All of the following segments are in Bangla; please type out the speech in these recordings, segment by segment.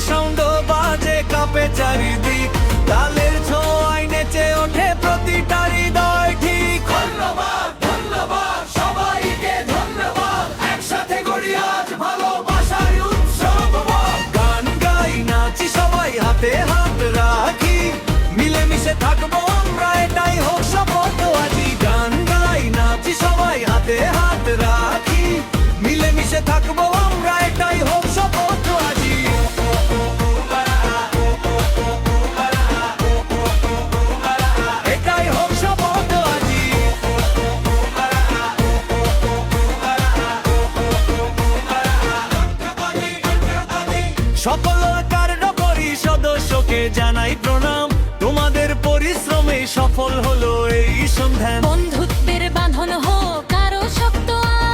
সাউন্ড বাজে কাঁপে চারিদিক, তালের ছোঁয়ায় নেচে ওঠে প্রতিটা হৃদয় ঠিক। ধন্যবাদ ধন্যবাদ সবাইকে ধন্যবাদ, একসাথে করি আজ ভালোবাসার উৎসব। গান গাই নাচি সবাই হাতে হাত রাখি, মিলেমিশে থাকবো আমরা এটাই হোক শপথ আজি। গান গাই নাচি সবাই হাতে হাত রাখি, মিলেমিশে থাকবো আমরা এটাই হোক শপথ আজি। এটাই হোক শপথ আজি। সকল কার্যকরী সদস্যকে জানাই প্রণাম, তোমাদের পরিশ্রমে সফল হলো এই সন্ধান। বন্ধুত্বের বাঁধন হোক আরো শক্ত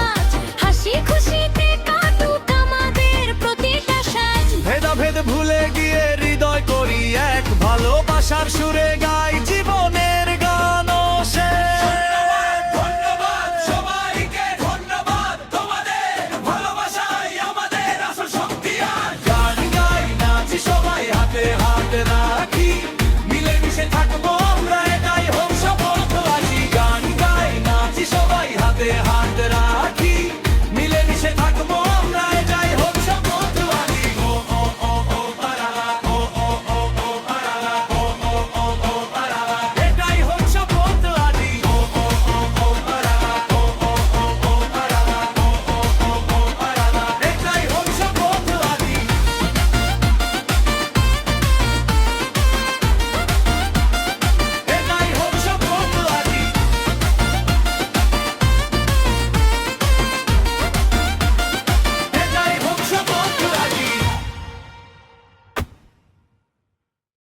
আজ, হাসি খুশিতে কাটুক আমাদের প্রতিটা সাজ। ভেদাভেদ ভুলে গিয়ে হৃদয় করি এক, ভালোবাসার সুরে